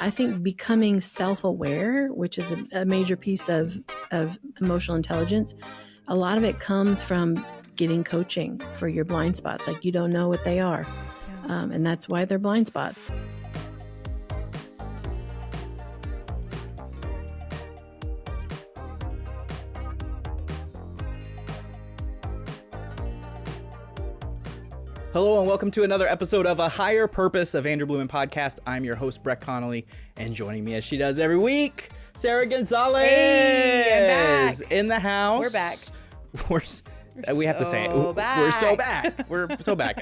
I think becoming self-aware, which is a major piece of emotional intelligence, a lot of it comes from getting coaching for your blind spots. Like, you don't know what they are. And that's why they're blind spots. Hello and welcome to another episode of A Higher Purpose of Andrew Blumen Podcast. I'm your host, Brett Connolly, and joining me as she does every week, Sarah Gonzalez. Hey, I'm back. In the house. We're back. We have to say it. We're so back. We're so back.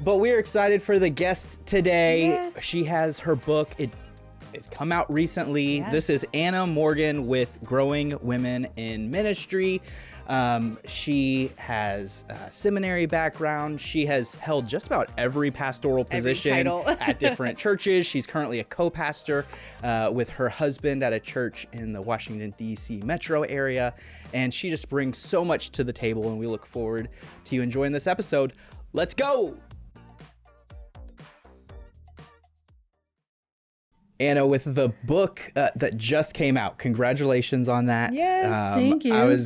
But we're excited for the guest today. Yes. She has her book. It's come out recently. Yeah. This is Anna Morgan with Growing Women in Ministry. She has a seminary background. She has held just about every pastoral position at different churches. She's currently a co-pastor with her husband at a church in the Washington, D.C. metro area. And she just brings so much to the table, and we look forward to you enjoying this episode. Let's go! Anna, with the book that just came out, congratulations on that. Yes, thank you.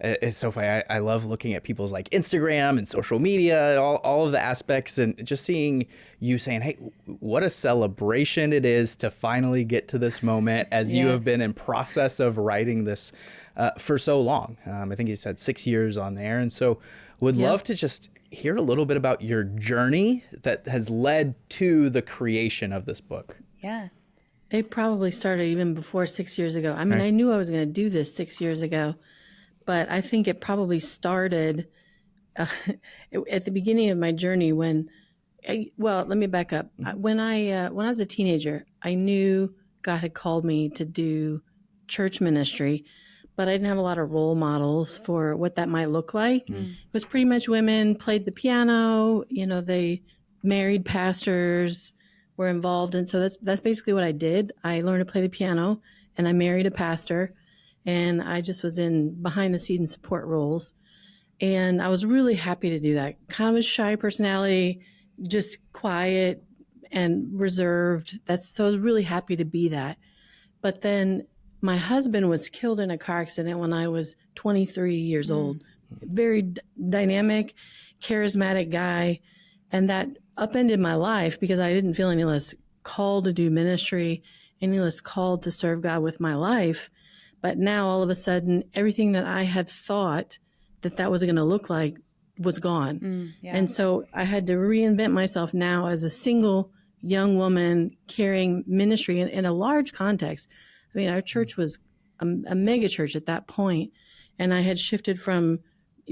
It's so funny. I love looking at people's like Instagram and social media, all of the aspects, and just seeing you saying, hey, what a celebration it is to finally get to this moment, as you have been in process of writing this for so long. I think you said 6 years on there. And so would love to just hear a little bit about your journey that has led to the creation of this book. Yeah. It probably started even before 6 years ago. I mean, Right. I knew I was going to do this 6 years ago, but I think it probably started at the beginning of my journey when, let me back up. When I was a teenager, I knew God had called me to do church ministry, but I didn't have a lot of role models for what that might look like. It was pretty much women played the piano, they married pastors, were involved. And so that's basically what I did. I learned to play the piano and I married a pastor, and I just was in behind the scenes support roles. And I was really happy to do that. Kind of a shy personality, just quiet and reserved. So I was really happy to be that. But then my husband was killed in a car accident when I was 23 years old. Very dynamic, charismatic guy. And that upended my life because I didn't feel any less called to do ministry, any less called to serve God with my life. But now all of a sudden, everything that I had thought that was going to look like was gone. And so I had to reinvent myself now as a single young woman carrying ministry in a large context. I mean, our church was a mega church at that point, and I had shifted from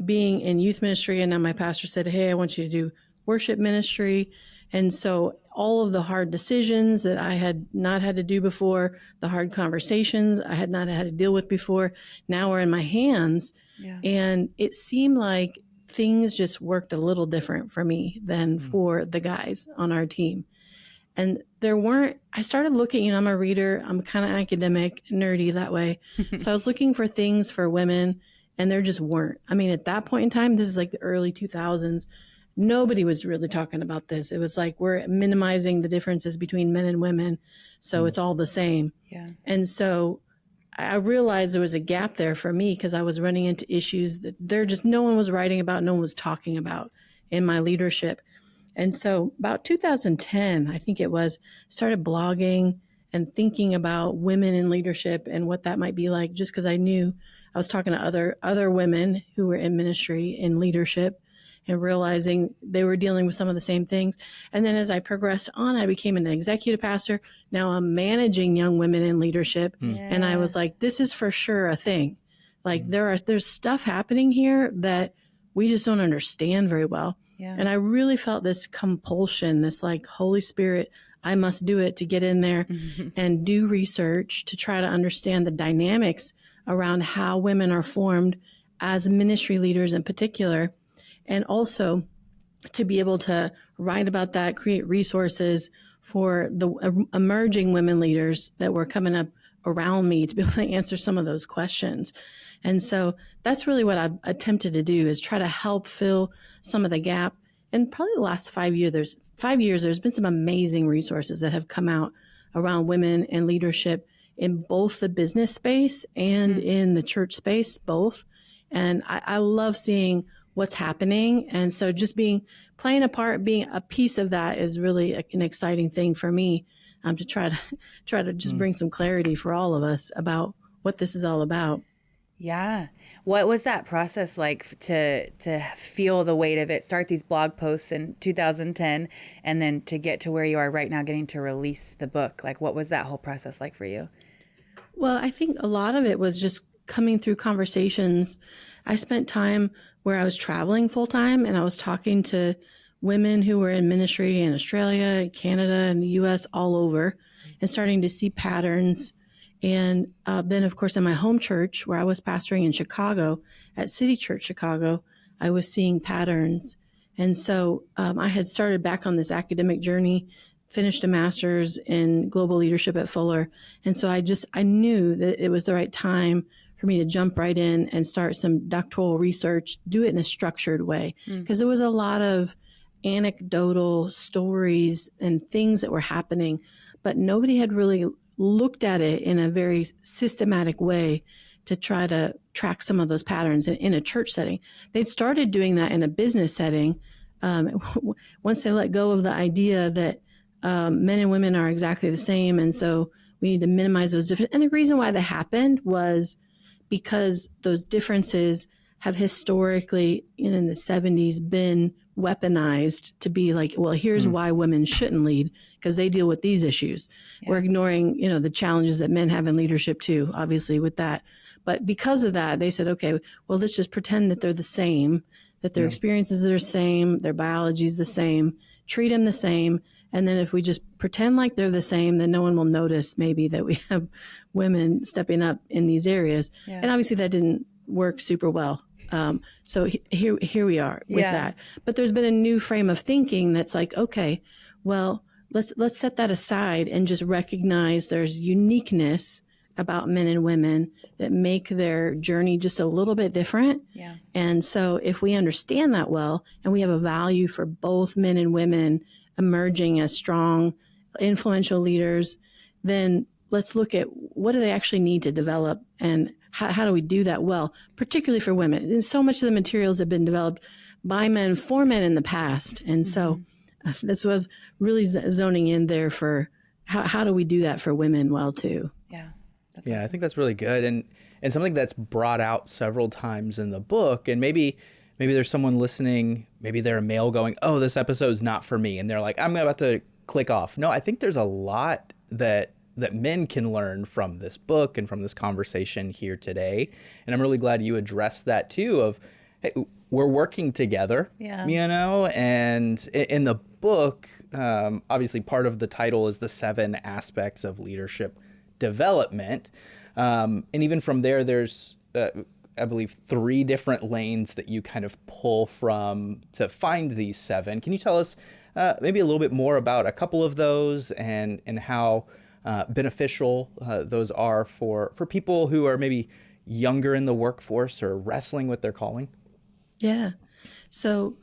being in youth ministry, and now my pastor said, hey, I want you to do worship ministry. And so all of the hard decisions that I had not had to do before, the hard conversations I had not had to deal with before, now are in my hands. Yeah. And it seemed like things just worked a little different for me than for the guys on our team. And I started looking, I'm a reader, I'm kind of academic, nerdy that way. So I was looking for things for women, and there just weren't. I mean, at that point in time, this is like the early 2000s, nobody was really talking about this. It was like we're minimizing the differences between men and women, so it's all the same. Yeah. And so I realized there was a gap there for me because I was running into issues that no one was writing about, no one was talking about in my leadership. And so about 2010, I think it was, started blogging and thinking about women in leadership and what that might be like, just because I knew I was talking to other women who were in ministry in leadership, and realizing they were dealing with some of the same things. And then as I progressed on, I became an executive pastor. Now I'm managing young women in leadership. And I was like, this is for sure a thing. Like there's stuff happening here that we just don't understand very well. Yeah. And I really felt this compulsion, this like Holy Spirit, I must do it, to get in there and do research to try to understand the dynamics around how women are formed as ministry leaders in particular. And also to be able to write about that, create resources for the emerging women leaders that were coming up around me to be able to answer some of those questions. And so that's really what I've attempted to do, is try to help fill some of the gap. And probably the last 5 years, there's been some amazing resources that have come out around women and leadership in both the business space and in the church space, both. And I love seeing what's happening. And so just playing a part, being a piece of that is really an exciting thing for me, to try to just bring some clarity for all of us about what this is all about. Yeah. What was that process like to feel the weight of it, start these blog posts in 2010, and then to get to where you are right now, getting to release the book? Like, what was that whole process like for you? Well, I think a lot of it was just coming through conversations. I spent time where I was traveling full time, and I was talking to women who were in ministry in Australia, Canada, and the US, all over, and starting to see patterns. And then, of course, in my home church, where I was pastoring in Chicago, at City Church Chicago, I was seeing patterns. And so I had started back on this academic journey, finished a master's in global leadership at Fuller. And so I knew that it was the right time for me to jump right in and start some doctoral research, do it in a structured way. Because there was a lot of anecdotal stories and things that were happening, but nobody had really looked at it in a very systematic way to try to track some of those patterns in a church setting. They'd started doing that in a business setting. Once they let go of the idea that men and women are exactly the same, and so we need to minimize those differences. And the reason why that happened was because those differences have historically, in the 70s, been weaponized to be like, well, here's why women shouldn't lead, because they deal with these issues. Yeah. We're ignoring, the challenges that men have in leadership too, obviously, with that. But because of that, they said, okay, well, let's just pretend that they're the same, that their experiences are the same, their biology is the same, treat them the same. And then if we just pretend like they're the same, then no one will notice maybe that we have women stepping up in these areas. Yeah. And obviously that didn't work super well. So here we are with that. But there's been a new frame of thinking that's like, okay, well, let's set that aside and just recognize there's uniqueness about men and women that make their journey just a little bit different. Yeah. And so if we understand that well, and we have a value for both men and women emerging as strong, influential leaders, then let's look at what do they actually need to develop, and how do we do that well, particularly for women. And so much of the materials have been developed by men for men in the past. And so this was really zoning in there for how do we do that for women well too. Yeah. Yeah, awesome. I think that's really good. And something that's brought out several times in the book, and maybe there's someone listening, maybe they're a male going, oh, this episode's not for me. And they're like, I'm about to click off. No, I think there's a lot that men can learn from this book and from this conversation here today. And I'm really glad you addressed that too of, hey, we're working together, and in the book, obviously part of the title is the 7 aspects of leadership development. And even from there's, I believe, 3 different lanes that you kind of pull from to find these 7. Can you tell us maybe a little bit more about a couple of those and how beneficial those are for people who are maybe younger in the workforce or wrestling with their calling? Yeah. So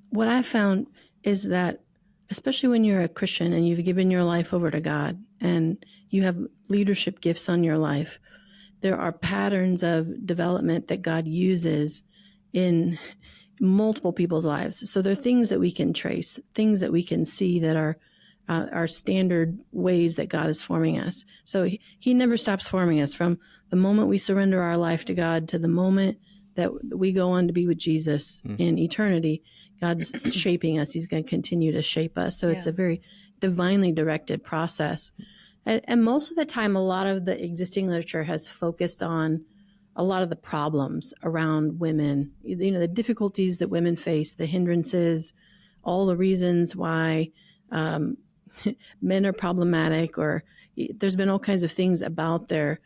what I found is that, especially when you're a Christian and you've given your life over to God and you have leadership gifts on your life, there are patterns of development that God uses in multiple people's lives. So there are things that we can trace, things that we can see that are standard ways that God is forming us. So he never stops forming us from the moment we surrender our life to God to the moment that we go on to be with Jesus in eternity. God's shaping us. He's going to continue to shape us. So it's a very divinely directed process. And most of the time, a lot of the existing literature has focused on a lot of the problems around women, the difficulties that women face, the hindrances, all the reasons why men are problematic, or there's been all kinds of things about the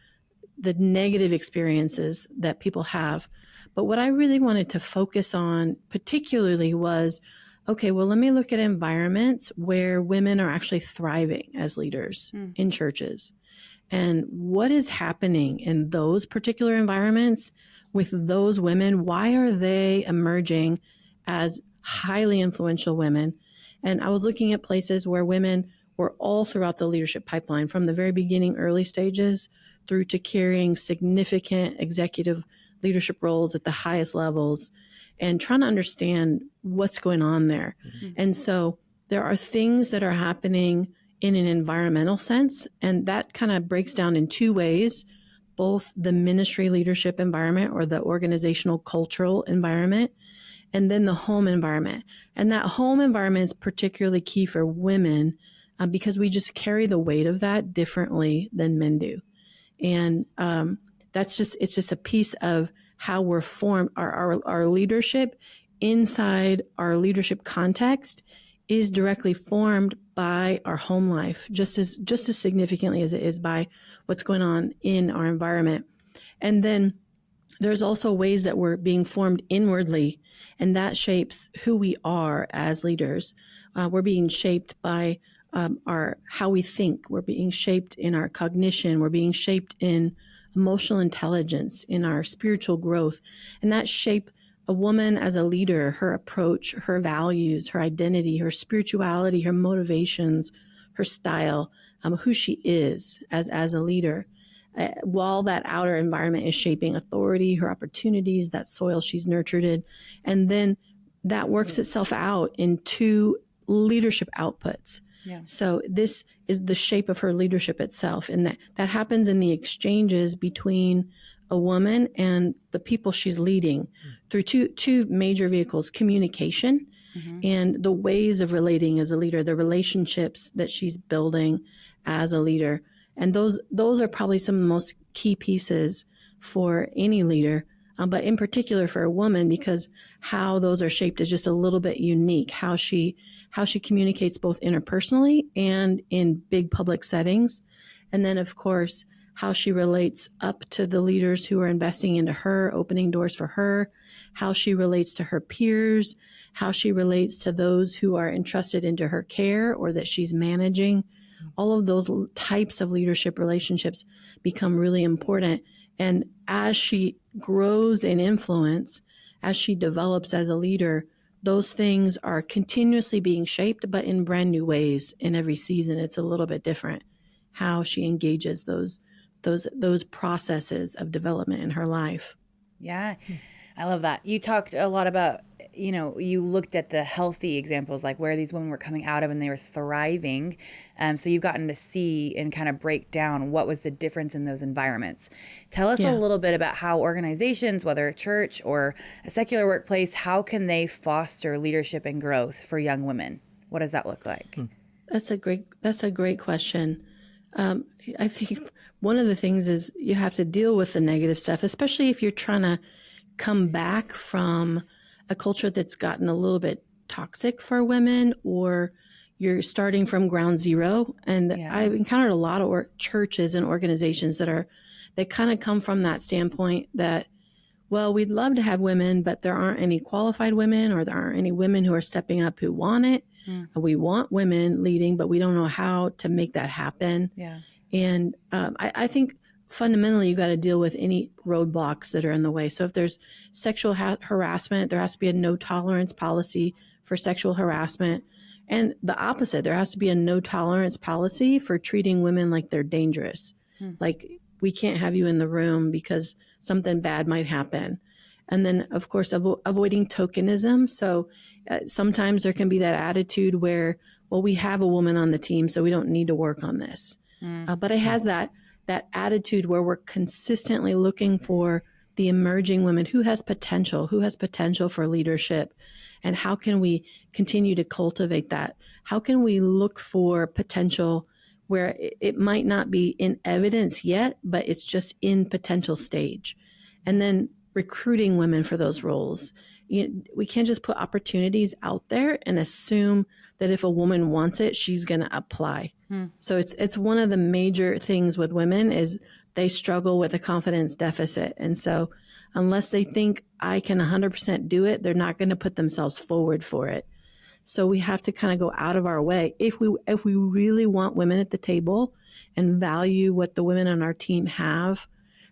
negative experiences that people have. But what I really wanted to focus on particularly was, okay, well, let me look at environments where women are actually thriving as leaders in churches. And what is happening in those particular environments with those women? Why are they emerging as highly influential women? And I was looking at places where women or all throughout the leadership pipeline, from the very beginning, early stages, through to carrying significant executive leadership roles at the highest levels, and trying to understand what's going on there. Mm-hmm. And so there are things that are happening in an environmental sense, and that kind of breaks down in two ways, both the ministry leadership environment or the organizational cultural environment, and then the home environment. And that home environment is particularly key for women because we just carry the weight of that differently than men do. And it's just a piece of how we're formed. Our leadership inside our leadership context is directly formed by our home life, just as significantly as it is by what's going on in our environment. And then there's also ways that we're being formed inwardly, and that shapes who we are as leaders. We're being shaped by how we think. We're being shaped in our cognition. We're being shaped in emotional intelligence, in our spiritual growth. And that shape a woman as a leader, her approach, her values, her identity, her spirituality, her motivations, her style, who she is as a leader. While that outer environment is shaping authority, her opportunities, that soil she's nurtured in. And then that works itself out into leadership outputs. Yeah. So this is the shape of her leadership itself. And that happens in the exchanges between a woman and the people she's leading through two major vehicles: communication and the ways of relating as a leader, the relationships that she's building as a leader. And those are probably some of the most key pieces for any leader, but in particular for a woman, because how those are shaped is just a little bit unique. How she communicates both interpersonally and in big public settings. And then, of course, how she relates up to the leaders who are investing into her, opening doors for her, how she relates to her peers, how she relates to those who are entrusted into her care or that she's managing. All of those types of leadership relationships become really important. And as she grows in influence, as she develops as a leader, those things are continuously being shaped, but in brand new ways. In every season, it's a little bit different how she engages those processes of development in her life. Yeah, I love that. You talked a lot about, you looked at the healthy examples, like where these women were coming out of and they were thriving. So you've gotten to see and kind of break down what was the difference in those environments. Tell us a little bit about how organizations, whether a church or a secular workplace, how can they foster leadership and growth for young women? What does that look like? That's a great question. I think one of the things is you have to deal with the negative stuff, especially if you're trying to come back from a culture that's gotten a little bit toxic for women, or you're starting from ground zero. And I've encountered a lot of churches and organizations that kind of come from that standpoint that, well, we'd love to have women, but there aren't any qualified women, or there aren't any women who are stepping up who want it. We want women leading, but we don't know how to make that happen. Yeah. And I think fundamentally you got to deal with any roadblocks that are in the way. So if there's sexual harassment, there has to be a no tolerance policy for sexual harassment. And the opposite, there has to be a no tolerance policy for treating women like they're dangerous. Like, we can't have you in the room because something bad might happen. And then, of course, avoiding tokenism. So sometimes there can be that attitude where, well, we have a woman on the team, so we don't need to work on this. But it has that attitude where we're consistently looking for the emerging women who has potential for leadership. And how can we continue to cultivate that? How can we look for potential where it might not be in evidence yet, but it's just in potential stage? And then recruiting women for those roles. We can't just put opportunities out there and assume that if a woman wants it, she's going to apply. So it's one of the major things with women is they struggle with a confidence deficit. And so unless they think I can 100% do it, they're not going to put themselves forward for it. So we have to kind of go out of our way. If we really want women at the table and value what the women on our team have,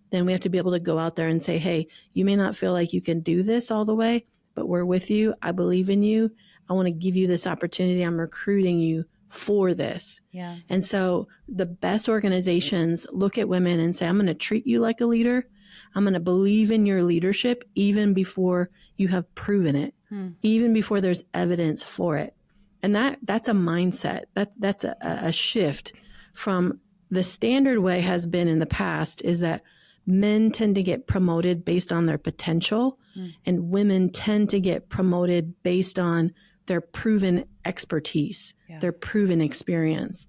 then we have to be able to go out there and say, hey, you may not feel like you can do this all the way, but we're with you. I believe in you. I want to give you this opportunity. I'm recruiting you for this. Yeah. And so the best organizations look at women and say, I'm going to treat you like a leader. I'm going to believe in your leadership even before you have proven it, even before there's evidence for it. And that's a mindset. That's a shift from the standard way has been in the past is that men tend to get promoted based on their potential and women tend to get promoted based on their proven expertise, their proven experience.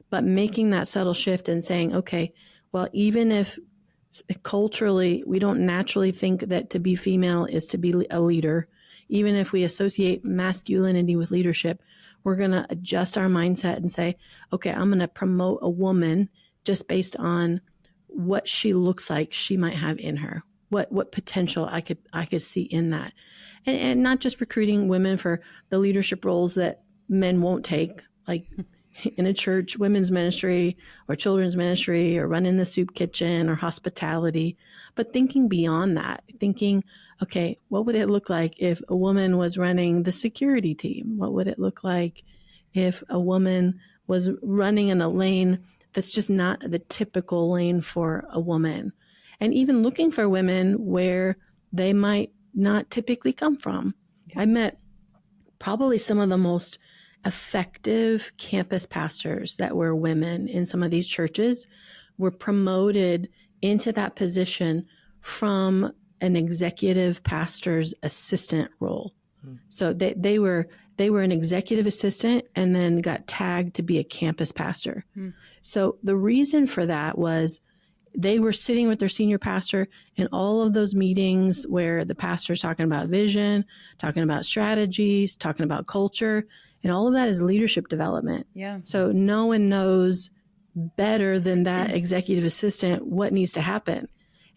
But making that subtle shift and saying, okay, well, even if culturally we don't naturally think that to be female is to be a leader, even if we associate masculinity with leadership, we're going to adjust our mindset and say, okay, I'm going to promote a woman just based on what she looks like she might have in her, what potential I could see in that. And not just recruiting women for the leadership roles that men won't take, like in a church, women's ministry or children's ministry or running the soup kitchen or hospitality, but thinking beyond that, thinking, okay, what would it look like if a woman was running the security team? What would it look like if a woman was running in a lane that's just not the typical lane for a woman? And even looking for women where they might not typically come from. I met probably some of the most effective campus pastors that were women in some of these churches were promoted into that position from an executive pastor's assistant role. So they were an executive assistant and then got tagged to be a campus pastor. So the reason for that was they were sitting with their senior pastor in all of those meetings where the pastor's talking about vision, talking about strategies, talking about culture, and all of that is leadership development. Yeah. So no one knows better than that executive assistant what needs to happen.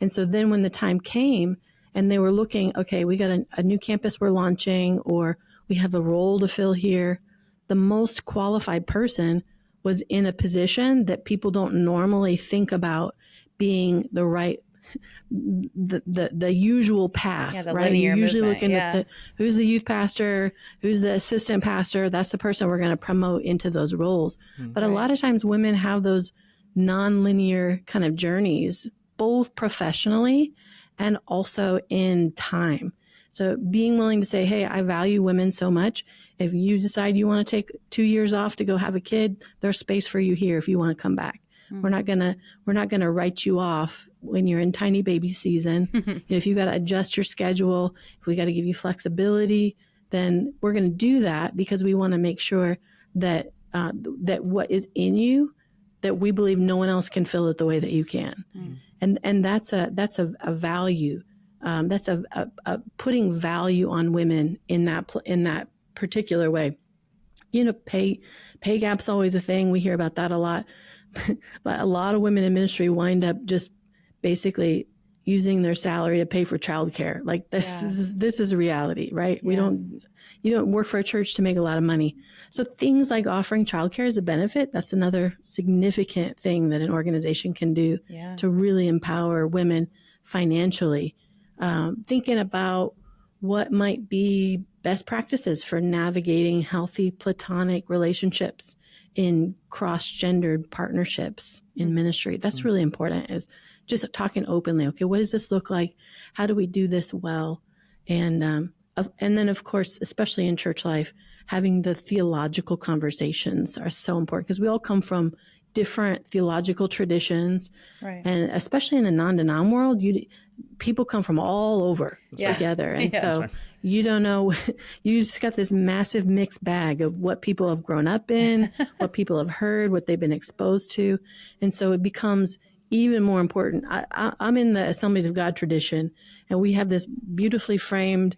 And so then when the time came and they were looking, okay, we got a new campus we're launching, or we have a role to fill here, the most qualified person was in a position that people don't normally think about being the right, the usual path, Yeah, the right? linear You're usually movement, looking yeah. at who's the youth pastor, who's the assistant pastor. That's the person we're going to promote into those roles. But a lot of times women have those non-linear kind of journeys, both professionally and also in time. So being willing to say, hey, I value women so much. If you decide you want to take 2 years off to go have a kid, there's space for you here if you want to come back. We're not gonna write you off when you're in tiny baby season. If you got to adjust your schedule, if we got to give you flexibility, then we're going to do that because we want to make sure that that what is in you, that we believe no one else can fill it the way that you can. And that's a value. That's a putting value on women in that particular way. You know, pay gap's always a thing. We hear about that a lot. But a lot of women in ministry wind up just basically using their salary to pay for childcare. Like this is a reality, right? Yeah. You don't work for a church to make a lot of money. So things like offering childcare as a benefit, that's another significant thing that an organization can do to really empower women financially. Thinking about what might be best practices for navigating healthy platonic relationships in cross-gendered partnerships in ministry. That's really important, is just talking openly. Okay, what does this look like? How do we do this well? And then, of course, especially in church life, having the theological conversations are so important because we all come from different theological traditions. Right. And especially in the non-denom world, people come from all over together. And so you don't know, you just got this massive mixed bag of what people have grown up in, what people have heard, what they've been exposed to. And so it becomes even more important. I'm in the Assemblies of God tradition, and we have this beautifully framed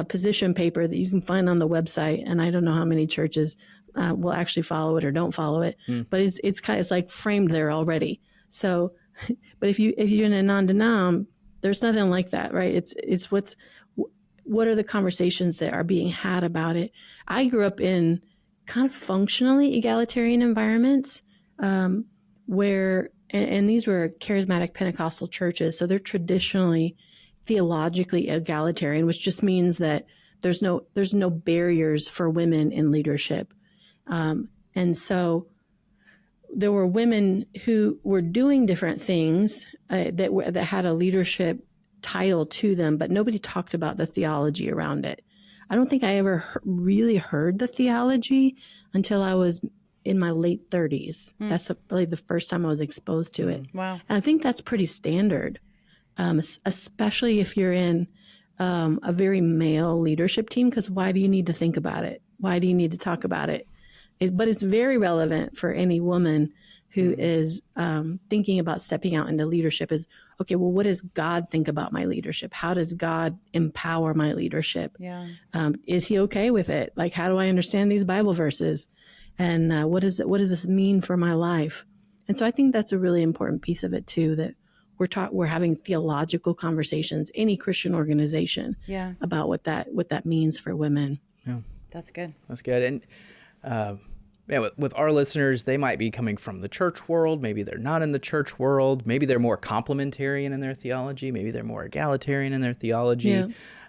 position paper that you can find on the website. And I don't know how many churches will actually follow it or don't follow it, but it's like framed there already. So, but if you're in a non-denom, there's nothing like that, right? It's what are the conversations that are being had about it? I grew up in kind of functionally egalitarian environments where, and these were charismatic Pentecostal churches, so they're traditionally theologically egalitarian, which just means that there's no barriers for women in leadership. And so there were women who were doing different things that had a leadership title to them, but nobody talked about the theology around it. I don't think I ever really heard the theology until I was in my late 30s. That's really the first time I was exposed to it. Wow. And I think that's pretty standard, especially if you're in a very male leadership team, because why do you need to think about it? Why do you need to talk about it? But it's very relevant for any woman who is thinking about stepping out into leadership is, okay, well, what does God think about my leadership? How does God empower my leadership? Yeah. Is he okay with it? Like, how do I understand these Bible verses? And what does this mean for my life? And so I think that's a really important piece of it too, that we're having theological conversations, any Christian organization, Yeah. about what that means for women. Yeah, That's good. that's good. And yeah, with our listeners, they might be coming from the church world. Maybe they're not in the church world. Maybe they're more complementarian in their theology. Maybe they're more egalitarian in their theology.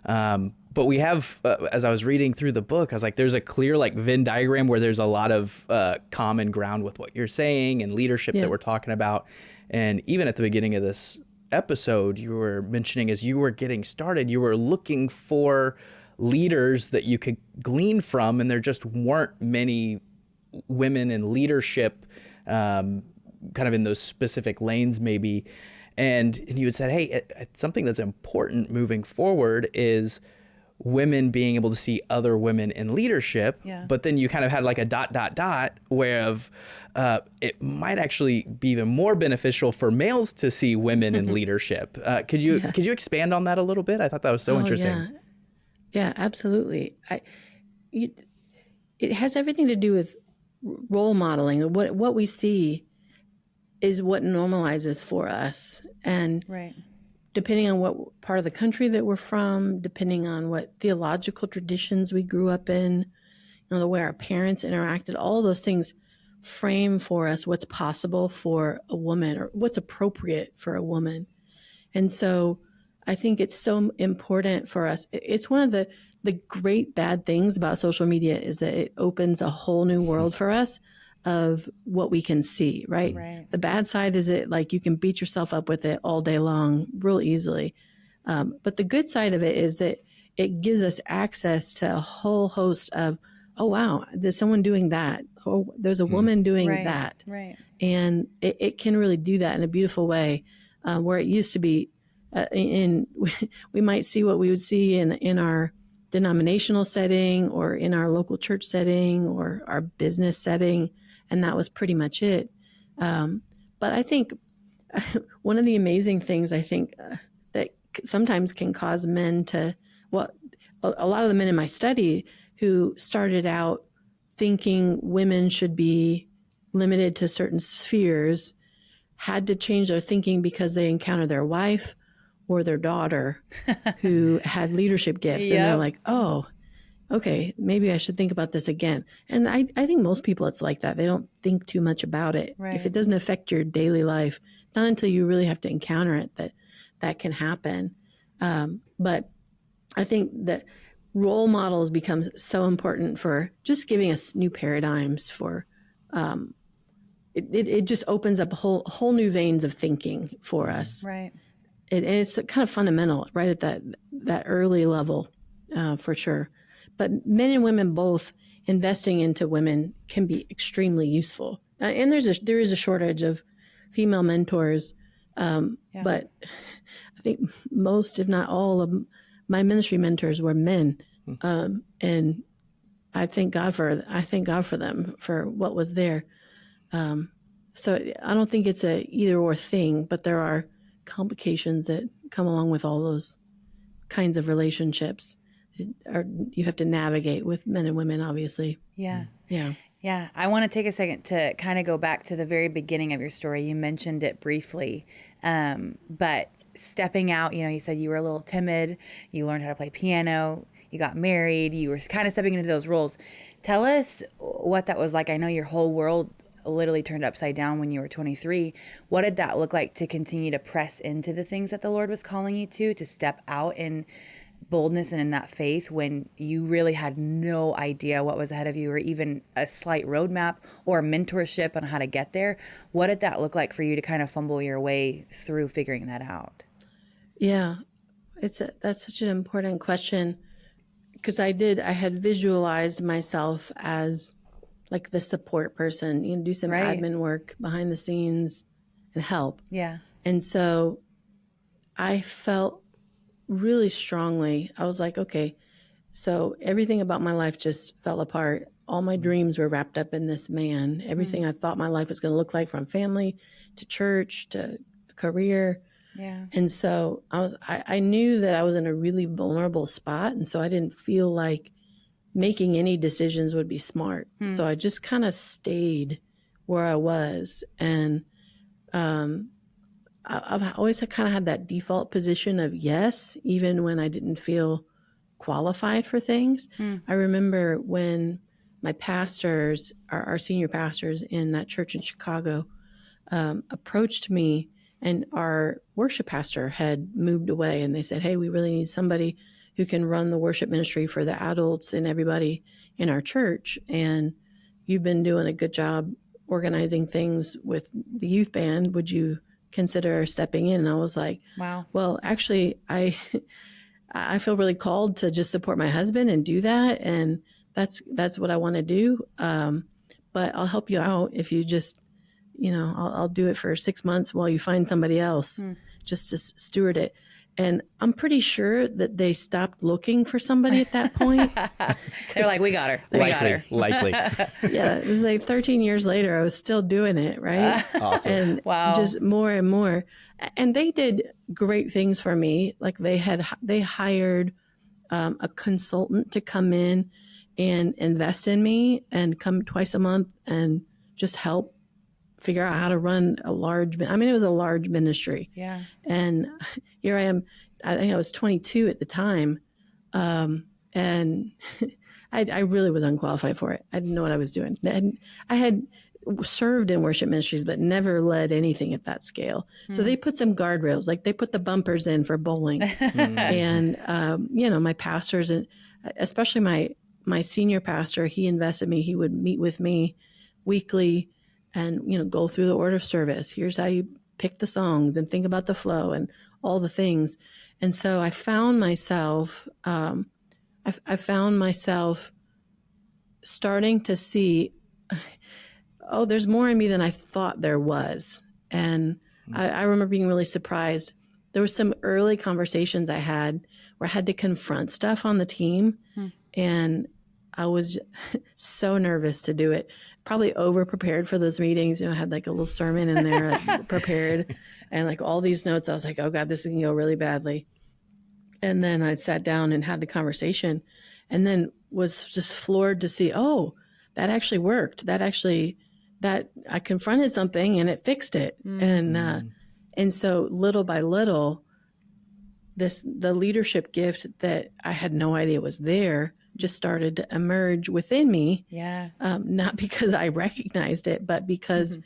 Yeah. But we have, as I was reading through the book, I was like, there's a clear like Venn diagram where there's a lot of common ground with what you're saying and leadership that we're talking about. And even at the beginning of this episode, you were mentioning as you were getting started, you were looking for leaders that you could glean from, and there just weren't many women in leadership, kind of in those specific lanes maybe. And you had said, hey, something that's important moving forward is women being able to see other women in leadership. Yeah. But then you kind of had like a ... where it might actually be even more beneficial for males to see women in leadership. Could you expand on that a little bit? I thought that was so interesting. Yeah, absolutely. It has everything to do with role modeling. What we see is what normalizes for us. And Right. depending on what part of the country that we're from, depending on what theological traditions we grew up in, the way our parents interacted, all those things frame for us what's possible for a woman or what's appropriate for a woman. And so I think it's so important for us. It's one of the great bad things about social media is that it opens a whole new world for us of what we can see, right? Right. The bad side is it like you can beat yourself up with it all day long real easily. But the good side of it is that it gives us access to a whole host of, oh, wow, there's someone doing that. Oh, there's a woman doing that. Right. And it can really do that in a beautiful way, where it used to be we might see what we would see in our denominational setting or in our local church setting or our business setting, and that was pretty much it. But I think one of the amazing things I think that sometimes can cause men to, well, a lot of the men in my study who started out thinking women should be limited to certain spheres had to change their thinking because they encountered their wife or their daughter who had leadership gifts. And they're like, oh, okay, maybe I should think about this again. And I think most people, it's like that. They don't think too much about it. Right. If it doesn't affect your daily life, it's not until you really have to encounter it that can happen. But I think that role models becomes so important for just giving us new paradigms for, it just opens up a whole new veins of thinking for us. Right. It's kind of fundamental right at that early level, for sure. But men and women both investing into women can be extremely useful. And there is a shortage of female mentors. But I think most, if not all, of my ministry mentors were men. And I thank God for them, for what was there. So I don't think it's a either or thing, but there are complications that come along with all those kinds of relationships. You have to navigate with men and women, obviously. Yeah. Yeah. Yeah. I want to take a second to kind of go back to the very beginning of your story. You mentioned it briefly, but stepping out, you said you were a little timid. You learned how to play piano. You got married. You were kind of stepping into those roles. Tell us what that was like. I know your whole world literally turned upside down when you were 23. What did that look like to continue to press into the things that the Lord was calling you to step out and boldness and in that faith when you really had no idea what was ahead of you, or even a slight roadmap or a mentorship on how to get there? What did that look like for you to kind of fumble your way through figuring that out? Yeah, that's such an important question, because I had visualized myself as like the support person, do some Right. admin work behind the scenes and help. Yeah. And so I felt really strongly, I was like, okay, so everything about my life just fell apart. All my dreams were wrapped up in this man. Everything I thought my life was going to look like, from family to church to career. Yeah. And so I knew that I was in a really vulnerable spot. And so I didn't feel like making any decisions would be smart. So I just kind of stayed where I was. And I've always kind of had that default position of yes, even when I didn't feel qualified for things. I remember when my pastors, our senior pastors in that church in Chicago, approached me, and our worship pastor had moved away, and they said, hey, we really need somebody who can run the worship ministry for the adults and everybody in our church. And you've been doing a good job organizing things with the youth band. Would you consider stepping in? And I was like, Wow. well, actually, I feel really called to just support my husband and do that. And that's what I want to do. But I'll help you out if you just, I'll do it for 6 months while you find somebody else just to steward it. And I'm pretty sure that they stopped looking for somebody at that point. They're like, we got her. We got her. Likely. Yeah, it was like 13 years later, I was still doing it, right? Awesome. And Wow. just more and more. And they did great things for me. Like they hired a consultant to come in and invest in me and come twice a month and just help figure out how to run it was a large ministry. Yeah. And here I am, I think I was 22 at the time. And I really was unqualified for it. I didn't know what I was doing. And I had served in worship ministries, but never led anything at that scale. So they put some guardrails, like they put the bumpers in for bowling. And, my pastors, and especially my senior pastor, he invested me. He would meet with me weekly and, go through the order of service. Here's how you pick the songs and think about the flow and all the things. And so I found myself, I found myself starting to see, oh, there's more in me than I thought there was. And I remember being really surprised. There were some early conversations I had where I had to confront stuff on the team. And I was so nervous to do it. Probably over prepared for those meetings. I had like a little sermon in there prepared and like all these notes. I was like, oh God, this is going to go really badly. And then I sat down and had the conversation and then was just floored to see, oh, that actually worked. That I confronted something and it fixed it. And so little by little, the leadership gift that I had no idea was there just started to emerge within me. Yeah. Not because I recognized it, but because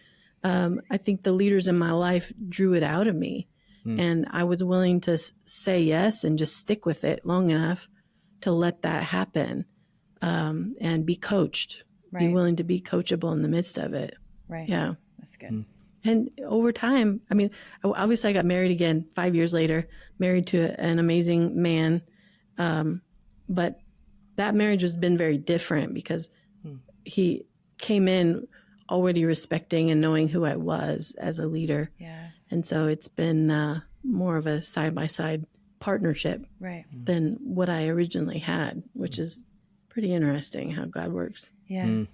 I think the leaders in my life drew it out of me. And I was willing to say yes and just stick with it long enough to let that happen and be coached, be Right. willing to be coachable in the midst of it. Right. Yeah. That's good. And over time, I mean, obviously I got married again 5 years later, married to an amazing man. But that marriage has been very different because he came in already respecting and knowing who I was as a leader. Yeah. And so it's been more of a side-by-side partnership Right. than what I originally had, which is pretty interesting how God works. Yeah.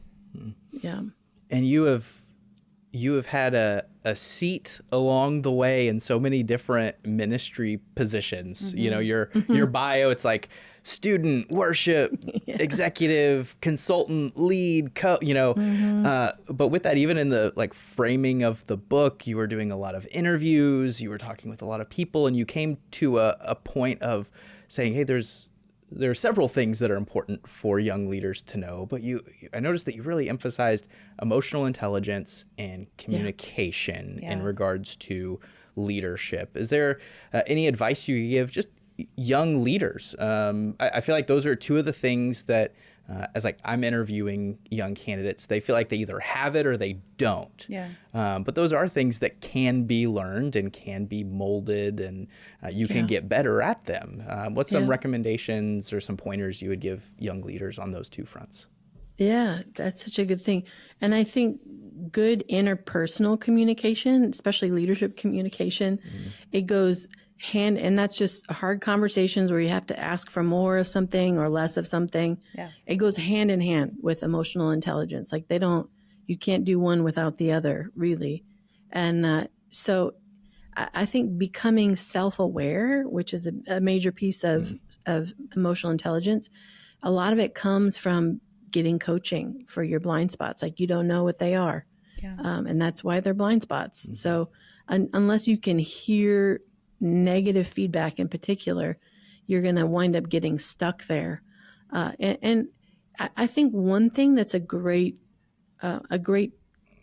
Yeah. And you have had a seat along the way in so many different ministry positions. Your bio, it's like student, worship, executive, consultant, lead, but with that, even in the like framing of the book, you were doing a lot of interviews, you were talking with a lot of people, and you came to a point of saying, hey, there are several things that are important for young leaders to know, but I noticed that you really emphasized emotional intelligence and communication in regards to leadership. Is there any advice you give just young leaders. I feel like those are two of the things that, as like I'm interviewing young candidates, they feel like they either have it or they don't. Yeah. But those are things that can be learned and can be molded, and you can get better at them. What's some recommendations or some pointers you would give young leaders on those two fronts? Yeah, that's such a good thing. And I think good interpersonal communication, especially leadership communication, it goes hand, and that's just hard conversations where you have to ask for more of something or less of something. Yeah. It goes hand in hand with emotional intelligence. Like you can't do one without the other, really. And so I think becoming self-aware, which is a major piece of emotional intelligence, a lot of it comes from getting coaching for your blind spots. Like you don't know what they are. Yeah. And that's why they're blind spots. So unless you can hear negative feedback in particular, you're going to wind up getting stuck there. And I think one thing that's a great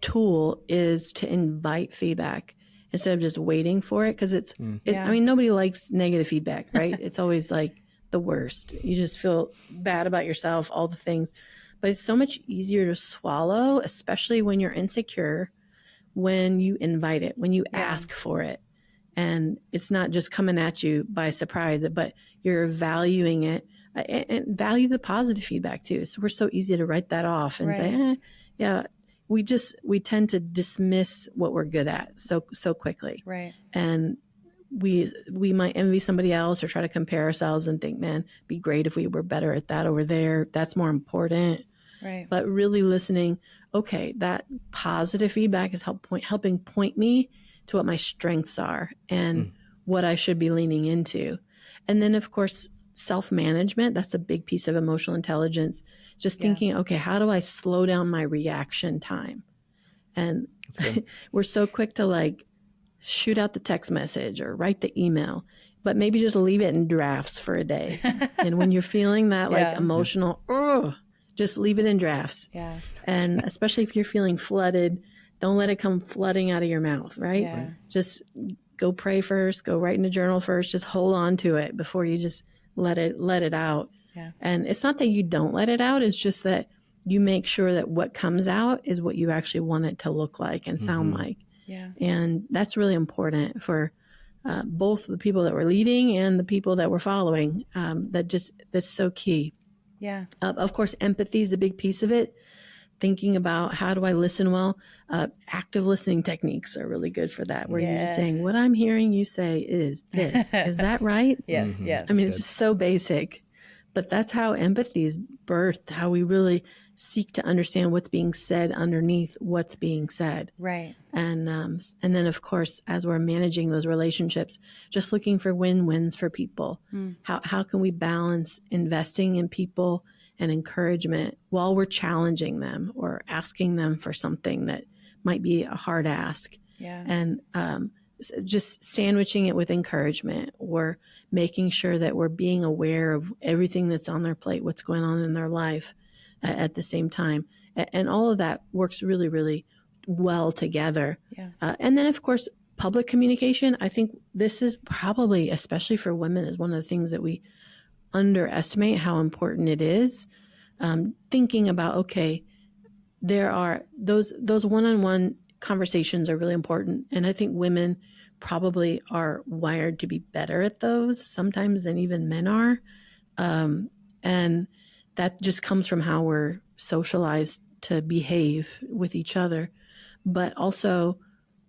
tool is to invite feedback instead of just waiting for it. Cause it's I mean, nobody likes negative feedback, right? It's always like the worst. You just feel bad about yourself, all the things, but it's so much easier to swallow, especially when you're insecure, when you invite it, when you ask for it. And it's not just coming at you by surprise, but you're valuing it, and value the positive feedback too. So we're so easy to write that off and say, yeah, we tend to dismiss what we're good at so quickly. Right. And we might envy somebody else or try to compare ourselves and think, man, it'd be great if we were better at that over there. That's more important. Right. But really listening, okay, that positive feedback is helping point me to what my strengths are and what I should be leaning into. And then, of course, self-management, that's a big piece of emotional intelligence. Just thinking, okay, how do I slow down my reaction time? And we're so quick to like shoot out the text message or write the email, but maybe just leave it in drafts for a day. And when you're feeling that like emotional, just leave it in drafts. Yeah. And especially if you're feeling flooded, don't let it come flooding out of your mouth, right? Yeah. Just go pray first, go write in a journal first, just hold on to it before you just let it out. Yeah. And it's not that you don't let it out, it's just that you make sure that what comes out is what you actually want it to look like and sound like. Yeah. And that's really important for both the people that we're leading and the people that we're following. That's so key. Yeah. Of course, empathy is a big piece of it. Thinking about how do I listen well. Active listening techniques are really good for that, where you're just saying, what I'm hearing you say is this. Is that right? Yes. Yes. I mean, it's just so basic, but that's how empathy is birthed, how we really seek to understand what's being said underneath what's being said. Right. And then, of course, as we're managing those relationships, just looking for win-wins for people. How can we balance investing in people and encouragement while we're challenging them or asking them for something that might be a hard ask? Yeah. And just sandwiching it with encouragement, or making sure that we're being aware of everything that's on their plate, what's going on in their life at the same time. And all of that works really, really well together. Yeah. And then, of course, public communication. I think this is probably, especially for women, is one of the things that we underestimate how important it is. Thinking about, okay, there are those one-on-one conversations are really important. And I think women probably are wired to be better at those sometimes than even men are. And that just comes from how we're socialized to behave with each other. But also,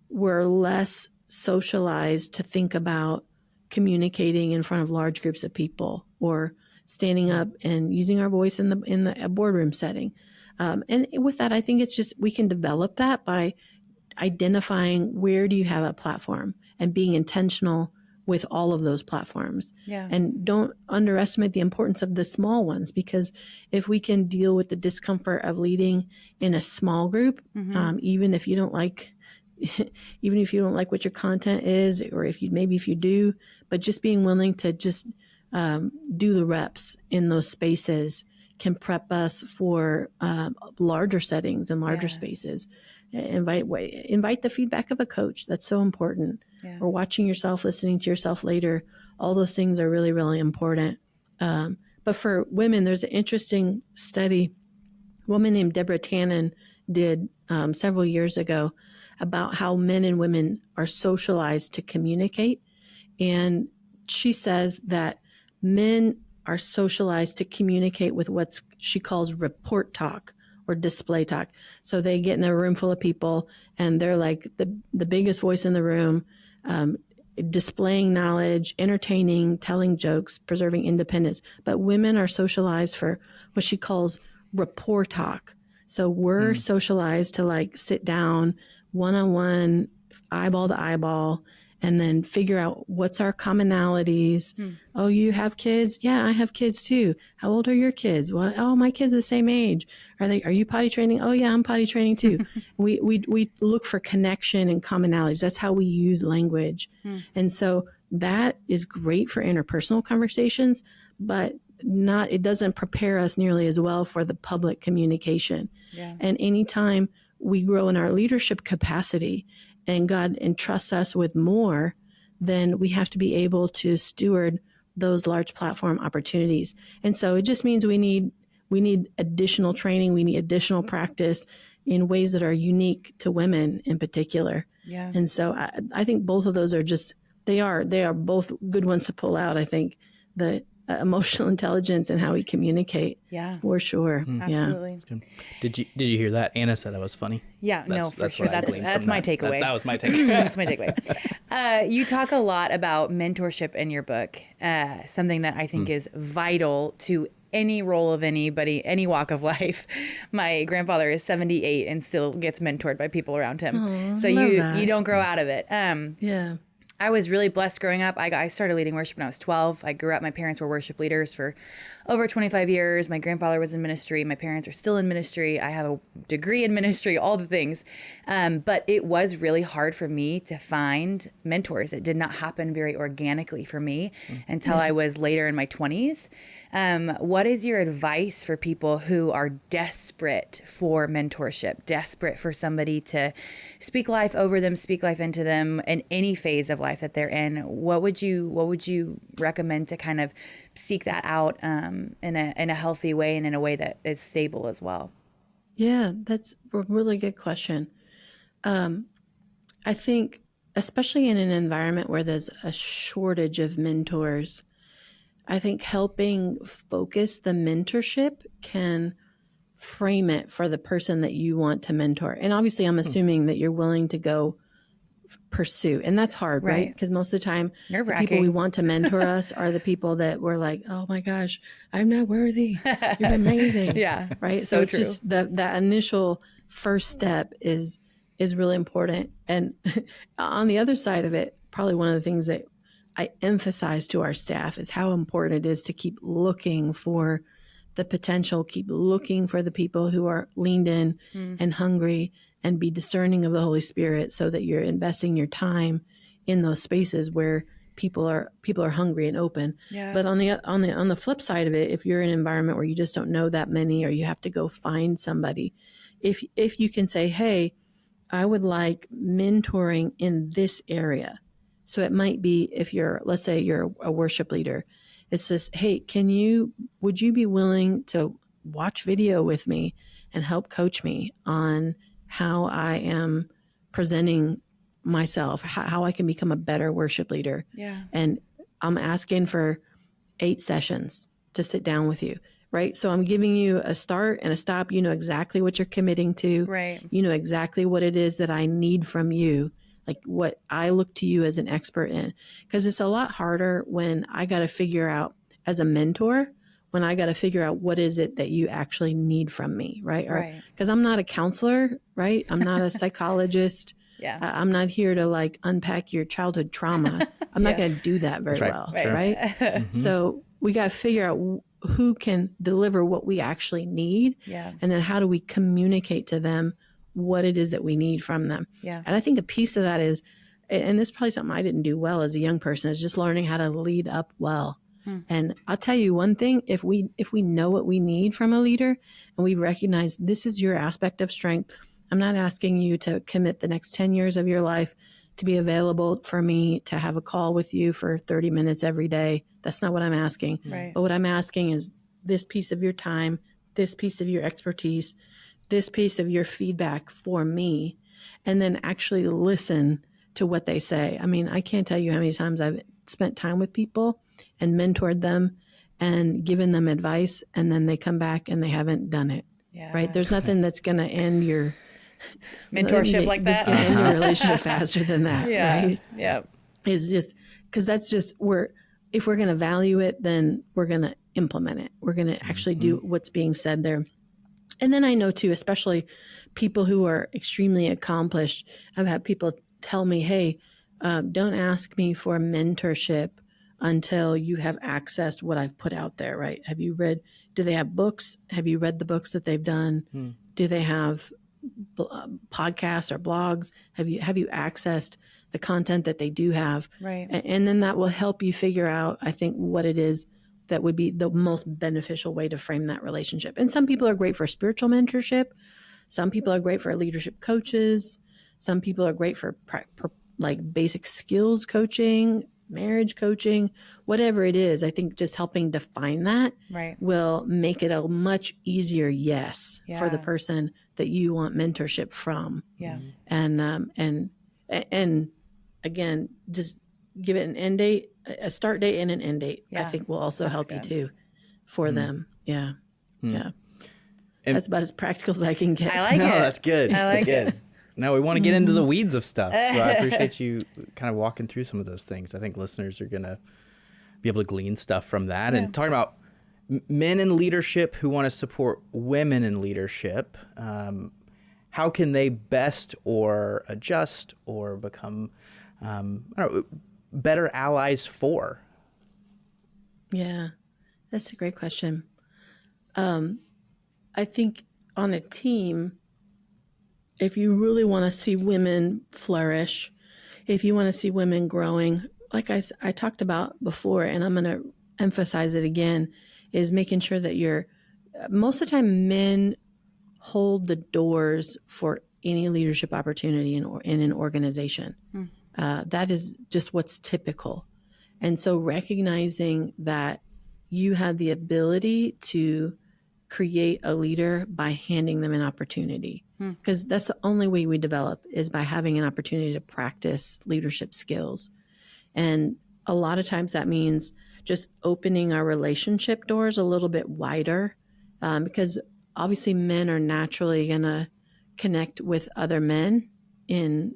we're less socialized to think about communicating in front of large groups of people or standing up and using our voice in the boardroom setting. And with that, I think it's just we can develop that by identifying where do you have a platform and being intentional with all of those platforms. Yeah. And don't underestimate the importance of the small ones, because if we can deal with the discomfort of leading in a small group, even if you don't like what your content is, or if you do, but just being willing to just do the reps in those spaces can prep us for larger settings and larger spaces. Invite the feedback of a coach. That's so important. Yeah. or watching yourself, listening to yourself later. All those things are really, really important. But for women, there's an interesting study a woman named Deborah Tannen did several years ago about how men and women are socialized to communicate. And she says that men are socialized to communicate with what she calls report talk or display talk. So they get in a room full of people and they're like the biggest voice in the room, displaying knowledge, entertaining, telling jokes, preserving independence. But women are socialized for what she calls rapport talk. So we're socialized to like sit down one-on-one, eyeball to eyeball, and then figure out what's our commonalities. Oh, you have kids? Yeah, I have kids too. How old are your kids? Well, oh, my kids are the same age. Are you potty training? Oh yeah, I'm potty training too. we look for connection and commonalities. That's how we use language. And so that is great for interpersonal conversations, but it doesn't prepare us nearly as well for the public communication. Yeah. And anytime we grow in our leadership capacity and God entrusts us with more, then we have to be able to steward those large platform opportunities. And so it just means we need additional training, we need additional practice in ways that are unique to women in particular. Yeah. And so I think both of those are they are both good ones to pull out. I think the emotional intelligence and how we communicate. Yeah. For sure. Absolutely. Did you hear that? Anna said I was funny. Yeah, no, for sure. what I gleaned That's from my that. takeaway. That was my takeaway. That's my takeaway. You talk a lot about mentorship in your book, something that I think is vital to any role of anybody, any walk of life. My grandfather is 78 and still gets mentored by people around him. So you don't grow out of it. Yeah. I was really blessed growing up. I started leading worship when I was 12. I grew up, my parents were worship leaders for over 25 years. My grandfather was in ministry. My parents are still in ministry. I have a degree in ministry, all the things. But it was really hard for me to find mentors. It did not happen very organically for me until I was later in my 20s. What is your advice for people who are desperate for mentorship, desperate for somebody to speak life over them, speak life into them in any phase of life that they're in? What would you recommend to kind of seek that out in a healthy way and in a way that is stable as well? Yeah, that's a really good question. I think, especially in an environment where there's a shortage of mentors, I think helping focus the mentorship can frame it for the person that you want to mentor. And obviously, I'm assuming that you're willing to go pursue. And that's hard, right? Because most of the time, the people we want to mentor us are the people that we're like, oh my gosh, I'm not worthy. You're amazing. Yeah. Right. So it's just that initial first step is really important. And on the other side of it, probably one of the things that I emphasize to our staff is how important it is to keep looking for the potential, keep looking for the people who are leaned in and hungry, and be discerning of the Holy Spirit so that you're investing your time in those spaces where people are hungry and open. Yeah. But on the flip side of it, if you're in an environment where you just don't know that many, or you have to go find somebody, if you can say, hey, I would like mentoring in this area. So it might be, let's say you're a worship leader, it's just, hey, would you be willing to watch video with me and help coach me on how I am presenting myself, how I can become a better worship leader? Yeah. And I'm asking for 8 sessions to sit down with you, right? So I'm giving you a start and a stop. You know exactly what you're committing to. Right. You know exactly what it is that I need from you, like what I look to you as an expert in. Because it's a lot harder when I got to figure out, as a mentor, when I got to figure out what is it that you actually need from me, right? Right. Because I'm not a counselor, right? I'm not a psychologist. Yeah. I'm not here to like unpack your childhood trauma. I'm not going to do that very well, right? So we got to figure out who can deliver what we actually need. Yeah. And then how do we communicate to them what it is that we need from them? Yeah. And I think a piece of that is, and this is probably something I didn't do well as a young person, is just learning how to lead up well. And I'll tell you one thing, if we know what we need from a leader and we recognize this is your aspect of strength, I'm not asking you to commit the next 10 years of your life to be available for me to have a call with you for 30 minutes every day. That's not what I'm asking. Right. But what I'm asking is this piece of your time, this piece of your expertise, this piece of your feedback for me, and then actually listen to what they say. I mean, I can't tell you how many times I've spent time with people and mentored them and given them advice, and then they come back and they haven't done it. Yeah. Right? There's nothing that's going to end your Mentorship like that's that. going to end your relationship faster than that. Yeah. Right? Yeah. Is just because that's just if we're going to value it, then we're going to implement it. We're going to actually do what's being said there. And then I know too, especially people who are extremely accomplished. I've had people tell me, "Hey, don't ask me for mentorship until you have accessed what I've put out there." Right? Have you read? Do they have books? Have you read the books that they've done? Do they have podcasts or blogs? Have you accessed the content that they do have? Right. And then that will help you figure out, I think, what it is that would be the most beneficial way to frame that relationship. And some people are great for spiritual mentorship. Some people are great for leadership coaches. Some people are great for like basic skills coaching, marriage coaching, whatever it is. I think just helping define that Right. will make it a much easier yes for the Yeah. person that you want mentorship from. Yeah. And again, just give it an end date, a start date and an end date. I Yeah, think will also that's help good. you too for them. Yeah. Yeah. And- That's about as practical as I can get. I like No, it. that's good. I like That's good. it. No, we want to get into the weeds of stuff. So I appreciate you kind of walking through some of those things. I think listeners are going to be able to glean stuff from that. And talking about men in leadership who want to support women in leadership, how can they best or adjust or become I don't know, better allies for? Yeah, that's a great question. I think on a team, if you really want to see women flourish, if you want to see women growing, like I talked about before, and I'm going to emphasize it again, is making sure that most of the time men hold the doors for any leadership opportunity in an organization. That is just what's typical. And so recognizing that you have the ability to create a leader by handing them an opportunity, because that's the only way we develop is by having an opportunity to practice leadership skills. And a lot of times that means just opening our relationship doors a little bit wider, because obviously men are naturally going to connect with other men in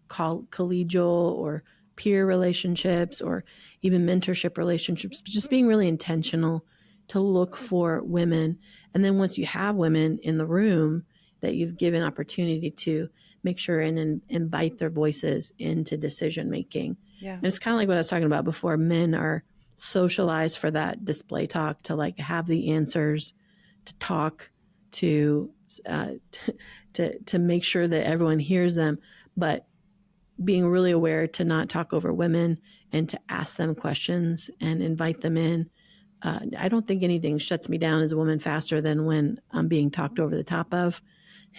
collegial or peer relationships or even mentorship relationships, just being really intentional to look for women. And then once you have women in the room, that you've given opportunity to make sure and invite their voices into decision making. Yeah. And it's kind of like what I was talking about before. Men are socialized for that display talk, to like have the answers, to talk, to make sure that everyone hears them, but being really aware to not talk over women and to ask them questions and invite them in. I don't think anything shuts me down as a woman faster than when I'm being talked over the top of.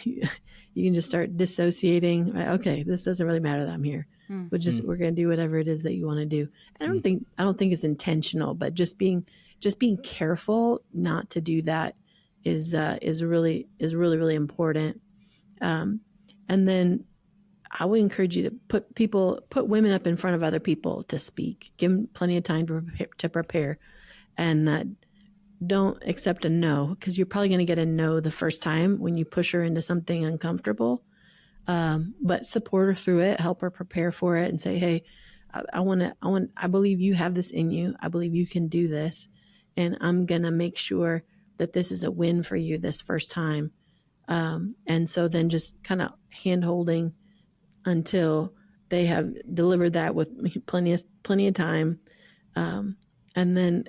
You can just start dissociating. Okay, this doesn't really matter that I'm here. We're going to do whatever it is that you want to do. I don't think it's intentional, but just being careful not to do that is really important. And then I would encourage you to put women up in front of other people to speak. Give them plenty of time to prepare, and don't accept a no, because you're probably going to get a no the first time when you push her into something uncomfortable. But support her through it, help her prepare for it, and say, "Hey, I believe you have this in you. I believe you can do this, and I'm gonna make sure that this is a win for you this first time." And so then just kind of hand holding until they have delivered that with plenty of time. And then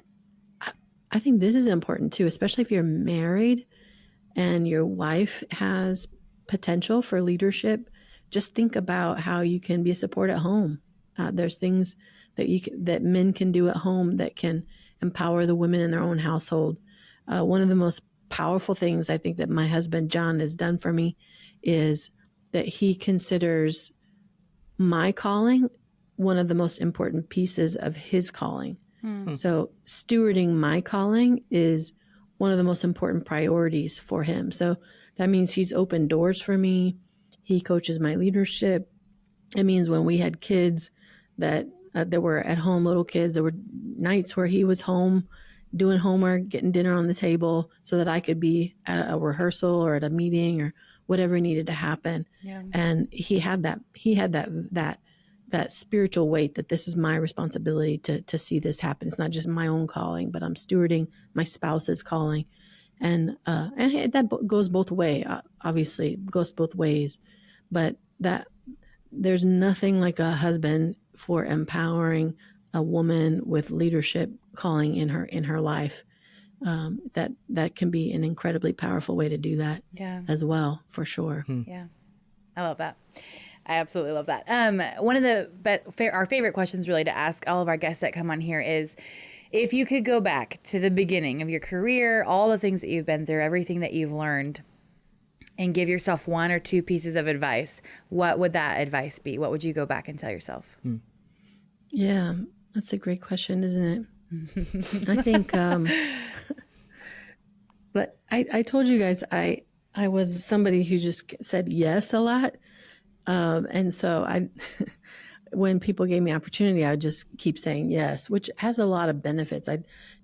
I think this is important too, especially if you're married and your wife has potential for leadership. Just think about how you can be a support at home. There's things that men can do at home that can empower the women in their own household. One of the most powerful things I think that my husband John has done for me is that he considers my calling one of the most important pieces of his calling. So stewarding my calling is one of the most important priorities for him. So that means he's opened doors for me. He coaches my leadership. It means when we had kids that were at home, little kids, there were nights where he was home doing homework, getting dinner on the table so that I could be at a rehearsal or at a meeting or whatever needed to happen. Yeah. And he had that spiritual weight that this is my responsibility to see this happen. It's not just my own calling, but I'm stewarding my spouse's calling. And that goes both ways, obviously goes both ways, but that there's nothing like a husband for empowering a woman with leadership calling in her life. That can be an incredibly powerful way to do that as well, for sure. Yeah. I love that. I absolutely love that. One of our favorite questions really to ask all of our guests that come on here is, if you could go back to the beginning of your career, all the things that you've been through, everything that you've learned, and give yourself one or two pieces of advice, what would that advice be? What would you go back and tell yourself? Yeah, that's a great question, isn't it? I think, but I told you guys, I was somebody who just said yes a lot. And so when people gave me opportunity, I would just keep saying yes, which has a lot of benefits.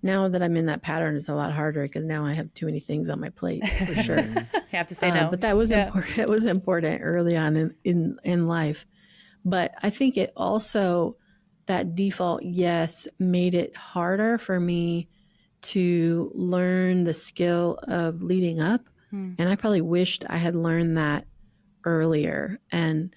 Now that I'm in that pattern, it's a lot harder because now I have too many things on my plate, for sure. You have to say no. But that was important. It was important early on in life. But I think it also, that default yes made it harder for me to learn the skill of leading up. And I probably wished I had learned that earlier, and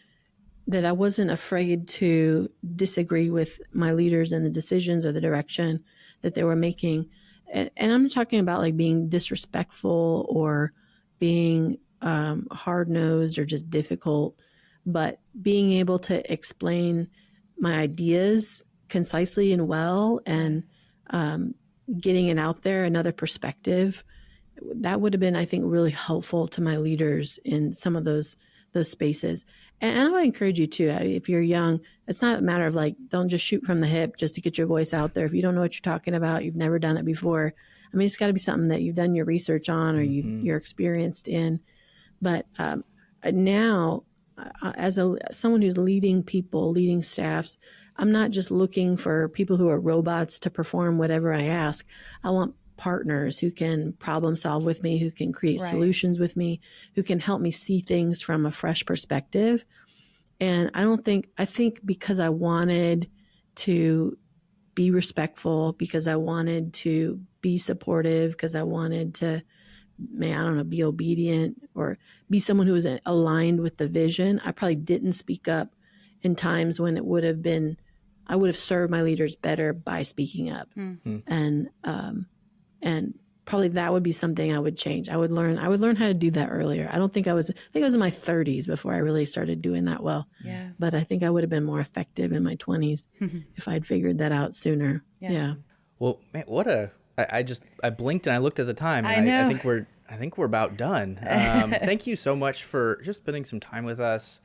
that I wasn't afraid to disagree with my leaders and the decisions or the direction that they were making. And I'm not talking about like being disrespectful or being hard-nosed or just difficult, but being able to explain my ideas concisely and well, and getting it out there, another perspective. That would have been, I think, really helpful to my leaders in some of those spaces. And I would encourage you too, if you're young, it's not a matter of like, don't just shoot from the hip just to get your voice out there. If you don't know what you're talking about, you've never done it before. I mean, it's got to be something that you've done your research on or you're experienced in. But now, as someone who's leading people, leading staffs, I'm not just looking for people who are robots to perform whatever I ask. I want partners who can problem solve with me, who can create solutions with me, who can help me see things from a fresh perspective. And I think because I wanted to be respectful, because I wanted to be supportive, because I wanted to, be obedient or be someone who was aligned with the vision, I probably didn't speak up in times when I would have served my leaders better by speaking up. And probably that would be something I would change. I would learn how to do that earlier. I think I was in my 30s before I really started doing that well. Yeah. But I think I would have been more effective in my 20s if I'd figured that out sooner. Yeah. Well, man, I blinked and I looked at the time. And I think we're about done. Thank you so much for just spending some time with us.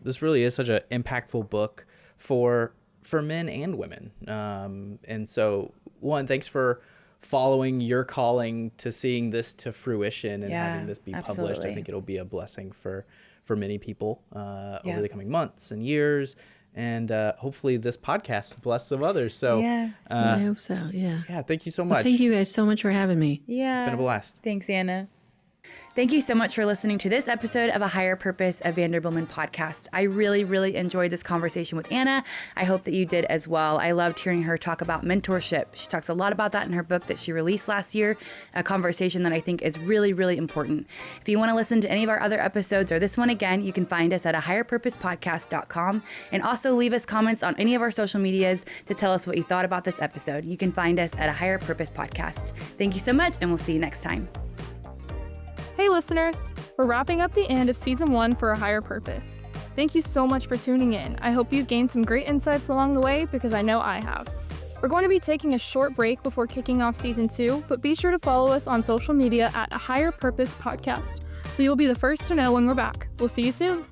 This really is such an impactful book for men and women. And so, one, thanks for following your calling to seeing this to fruition and having this be published. I think it'll be a blessing for many people over the coming months and years. And hopefully this podcast will bless some others. So I hope so. Yeah. Yeah. Thank you so much. Well, thank you guys so much for having me. Yeah. It's been a blast. Thanks, Anna. Thank you so much for listening to this episode of A Higher Purpose, a Vanderbiltman podcast. I really, really enjoyed this conversation with Anna. I hope that you did as well. I loved hearing her talk about mentorship. She talks a lot about that in her book that she released last year, a conversation that I think is really, really important. If you want to listen to any of our other episodes or this one again, you can find us at ahigherpurposepodcast.com, and also leave us comments on any of our social medias to tell us what you thought about this episode. You can find us at A Higher Purpose Podcast. Thank you so much, and we'll see you next time. Hey listeners, we're wrapping up the end of season 1 for A Higher Purpose. Thank you so much for tuning in. I hope you've gained some great insights along the way, because I know I have. We're going to be taking a short break before kicking off season 2, but be sure to follow us on social media at A Higher Purpose Podcast, so you'll be the first to know when we're back. We'll see you soon.